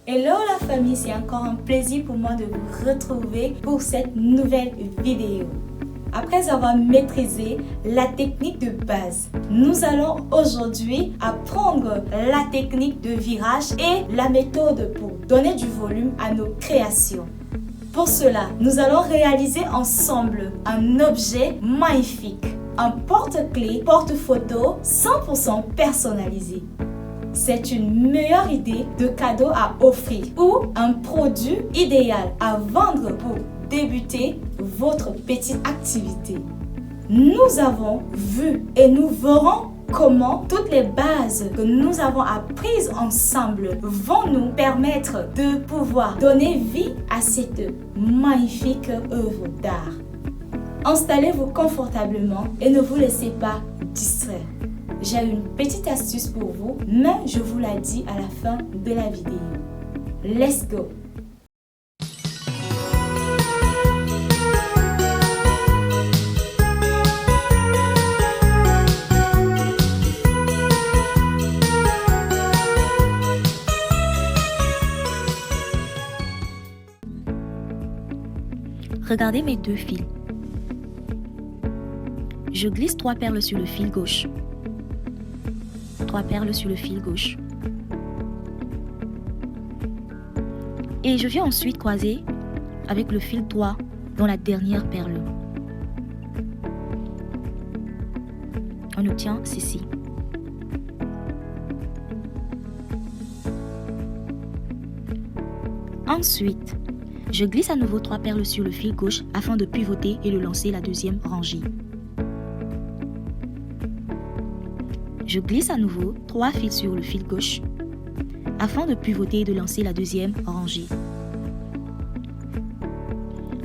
Hello la famille, c'est encore un plaisir pour moi de vous retrouver pour cette nouvelle vidéo. Après avoir maîtrisé la technique de base, nous allons aujourd'hui apprendre la technique de virage et la méthode pour donner du volume à nos créations. Pour cela, nous allons réaliser ensemble un objet magnifique, un porte-clés, porte-photo 100% personnalisé. C'est une meilleure idée de cadeau à offrir ou un produit idéal à vendre pour débuter votre petite activité. Nous avons vu et nous verrons comment toutes les bases que nous avons apprises ensemble vont nous permettre de pouvoir donner vie à cette magnifique œuvre d'art. Installez-vous confortablement et ne vous laissez pas distraire. J'ai une petite astuce pour vous, mais je vous la dis à la fin de la vidéo. Let's go! Regardez mes deux fils. Je glisse 3 perles sur le fil gauche. 3 perles sur le fil gauche. Et je viens ensuite croiser avec le fil droit dans la dernière perle. On obtient ceci. Ensuite, je glisse à nouveau 3 perles sur le fil gauche afin de pivoter et de lancer la deuxième rangée. Je glisse à nouveau 3 fils sur le fil gauche afin de pivoter et de lancer la deuxième rangée.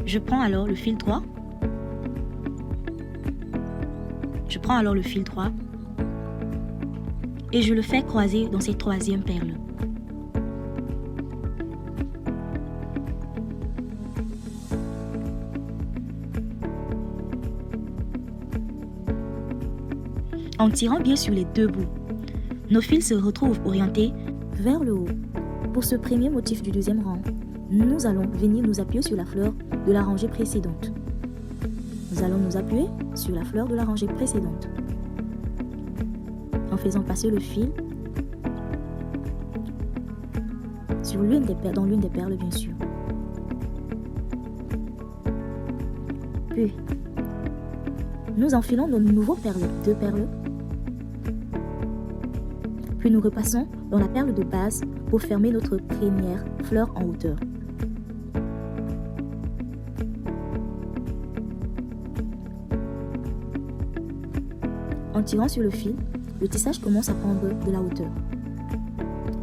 Je prends alors le fil droit. Et je le fais croiser dans cette troisième perle. En tirant bien sur les deux bouts, nos fils se retrouvent orientés vers le haut. Pour ce premier motif du deuxième rang, nous allons venir nous appuyer sur la fleur de la rangée précédente. Nous allons nous appuyer sur la fleur de la rangée précédente en faisant passer le fil sur dans l'une des perles, bien sûr. Puis, nous enfilons nos nouveaux perles, 2 perles. Puis nous repassons dans la perle de base pour fermer notre première fleur en hauteur. En tirant sur le fil, le tissage commence à prendre de la hauteur.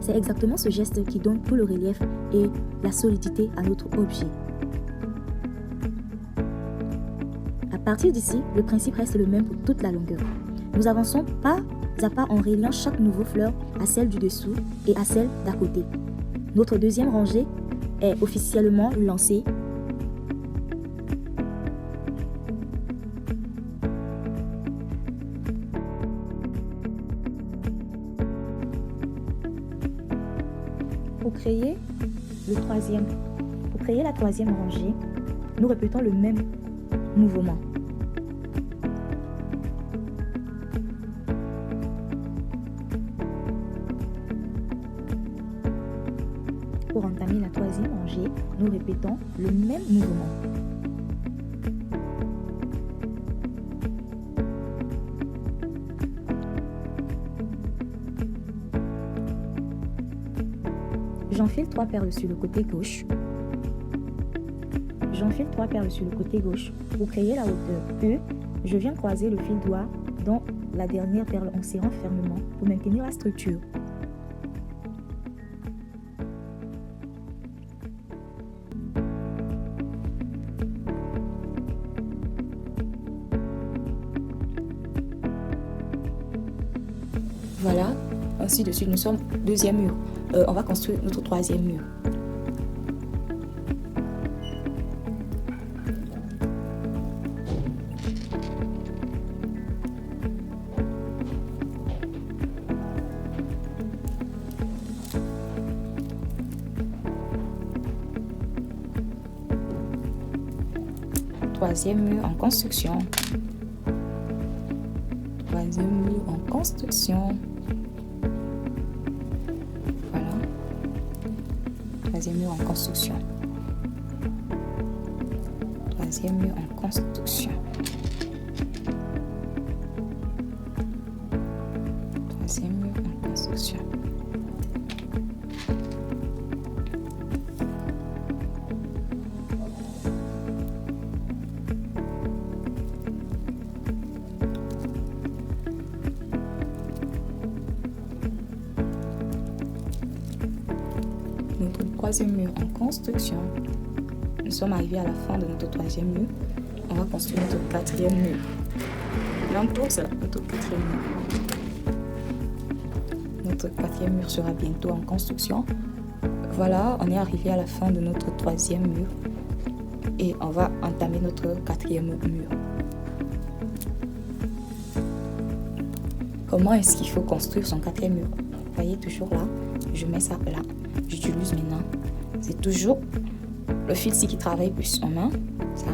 C'est exactement ce geste qui donne tout le relief et la solidité à notre objet. À partir d'ici, le principe reste le même pour toute la longueur. Nous avançons pas à pas en reliant chaque nouveau fleur à celle du dessous et à celle d'à côté. Notre deuxième rangée est officiellement lancée. Pour créer la troisième rangée, nous répétons le même mouvement. Pour entamer la troisième rangée, nous répétons le même mouvement. J'enfile 3 perles sur le côté gauche. Pour créer la hauteur. Puis, je viens croiser le fil droit dans la dernière perle en serrant fermement pour maintenir la structure. Voilà, ainsi de suite, nous sommes au deuxième mur. On va construire notre troisième mur. troisième mur en construction. Troisième mur en construction. Voilà. Troisième mur en construction. Troisième mur en construction. Troisième mur en construction. Notre troisième mur en construction. Nous sommes arrivés à la fin de notre troisième mur. On va construire notre quatrième mur. Bientôt, c'est notre quatrième mur. Notre quatrième mur sera bientôt en construction. Voilà, on est arrivé à la fin de notre troisième mur. Et on va entamer notre quatrième mur. Comment est-ce qu'il faut construire son quatrième mur? Vous voyez toujours là, je mets ça là. J'utilise maintenant. C'est toujours le fil-ci qui travaille plus en main. Ça.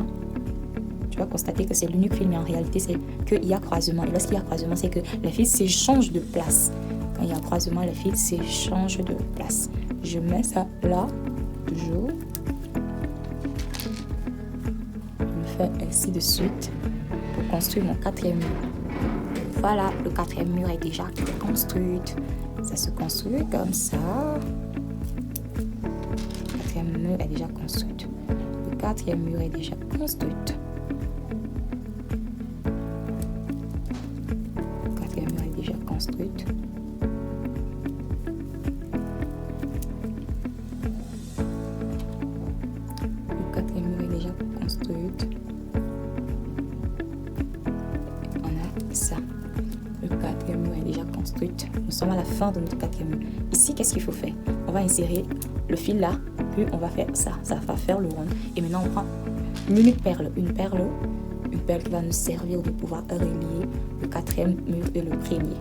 Tu vas constater que c'est l'unique fil, mais en réalité, c'est qu'il y a croisement. Et lorsqu'il y a croisement, c'est que les fils s'échangent de place. Quand il y a croisement, les fils s'échangent de place. Je mets ça là, toujours. Je me fais ainsi de suite pour construire mon quatrième mur. Voilà, le quatrième mur est déjà construit. Ça se construit comme ça. Le quatrième mur est déjà construit. Le quatrième mur est déjà construit. Le quatrième mur est déjà construit. Le quatrième mur est déjà construit. On a ça. Le quatrième mur est déjà construit. Nous sommes à la fin de notre quatrième mur. Ici, qu'est-ce qu'il faut faire? On va insérer le fil là, puis on va faire ça. Ça va faire le rond. Et maintenant, on prend une unique perle. Une perle qui va nous servir de pouvoir relier le quatrième mur et le premier.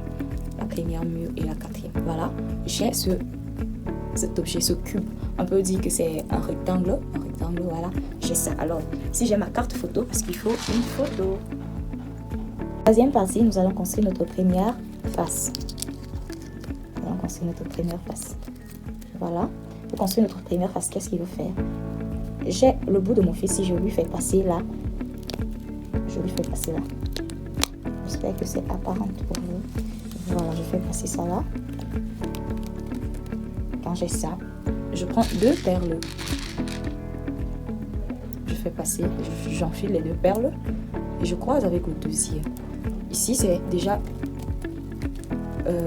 La première mur et la quatrième. Voilà. J'ai cet objet, ce cube. On peut dire que c'est un rectangle. Un rectangle, voilà. J'ai ça. Alors, si j'ai ma carte photo, parce qu'il faut une photo. Troisième partie, nous allons construire notre première face. Nous allons construire notre première face. Voilà. Pour construire notre première face, qu'est-ce qu'il faut faire? J'ai le bout de mon fil, si je lui fais passer là. Je lui fais passer là. J'espère que c'est apparent pour vous. Voilà, je fais passer ça là. Quand j'ai ça, je prends deux perles. Je fais passer, j'enfile les deux perles et je croise avec le deuxième. Ici, c'est déjà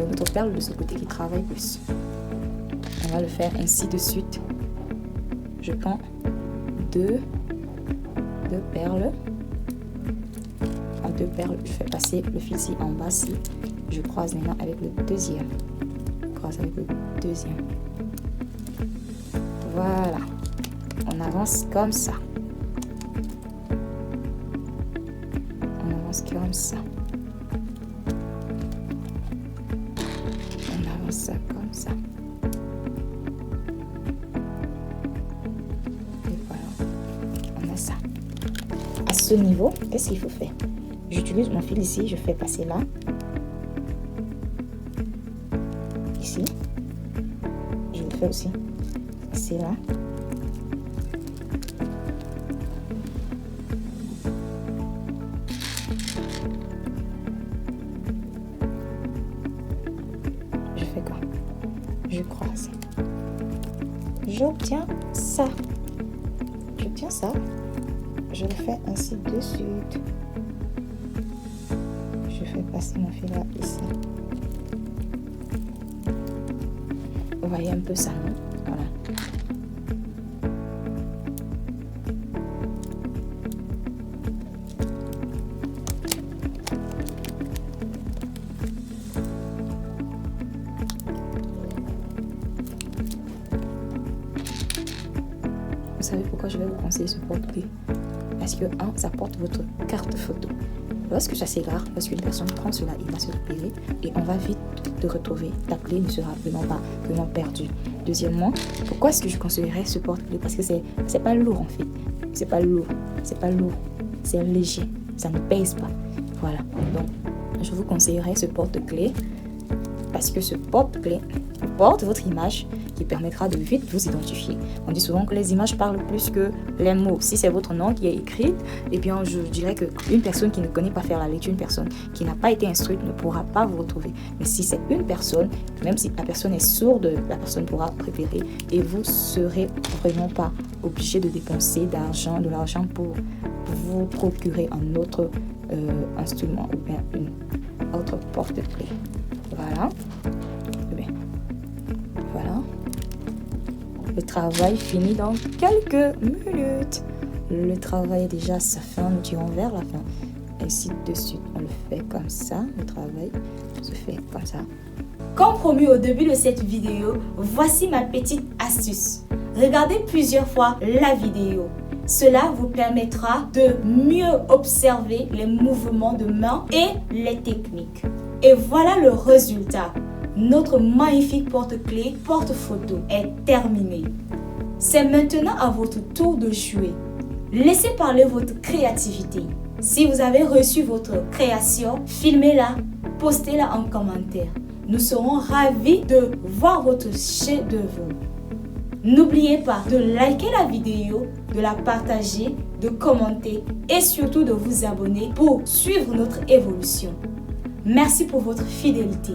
notre perle de ce côté qui travaille plus. On va le faire ainsi de suite. Je prends deux perles. En deux perles, je fais passer le fil-ci en bas-ci. Je croise maintenant avec le deuxième. Je croise avec le deuxième. Voilà. On avance comme ça. On avance comme ça. On avance ça comme ça. Et voilà. On a ça. À ce niveau, qu'est-ce qu'il faut faire? J'utilise mon fil ici, je fais passer là. Ici. Je le fais aussi. C'est là. Je fais quoi? Je croise. J'obtiens ça. J'obtiens ça. Je le fais ainsi de suite. Je fais passer mon fil là, ici. Vous voyez un peu ça, non? Voilà. Vous savez pourquoi je vais vous conseiller ce porte-clés? Parce que, ça porte votre carte photo. Lorsque ça s'égare, lorsqu'une personne prend cela, il va se repérer et on va vite te retrouver. Ta clé ne sera vraiment perdue. Deuxièmement, pourquoi est-ce que je conseillerais ce porte-clés? Parce que c'est pas lourd en fait. C'est pas lourd. C'est pas lourd. c'est léger, ça ne pèse pas. Voilà, donc je vous conseillerais ce porte-clés parce que ce porte-clés porte votre image qui permettra de vite vous identifier. On dit souvent que les images parlent plus que les mots. Si c'est votre nom qui est écrit, et bien je dirais qu'une personne qui ne connaît pas faire la lecture, une personne qui n'a pas été instruite ne pourra pas vous retrouver. Mais si c'est une personne, même si la personne est sourde, la personne pourra repérer et vous ne serez vraiment pas obligé de dépenser de l'argent pour vous procurer un autre instrument ou bien une autre porte-clés. Voilà. Bien. Voilà. Le travail finit dans quelques minutes. Le travail est déjà à sa fin, nous tirons vers la fin. Ainsi de suite, on le fait comme ça. Le travail se fait comme ça. Comme promis au début de cette vidéo, voici ma petite astuce. Regardez plusieurs fois la vidéo. Cela vous permettra de mieux observer les mouvements de main et les techniques. Et voilà le résultat. Notre magnifique porte-clés, porte-photo est terminé. C'est maintenant à votre tour de jouer. Laissez parler votre créativité. Si vous avez reçu votre création, filmez-la, postez-la en commentaire. Nous serons ravis de voir votre chef-d'œuvre. N'oubliez pas de liker la vidéo, de la partager, de commenter et surtout de vous abonner pour suivre notre évolution. Merci pour votre fidélité.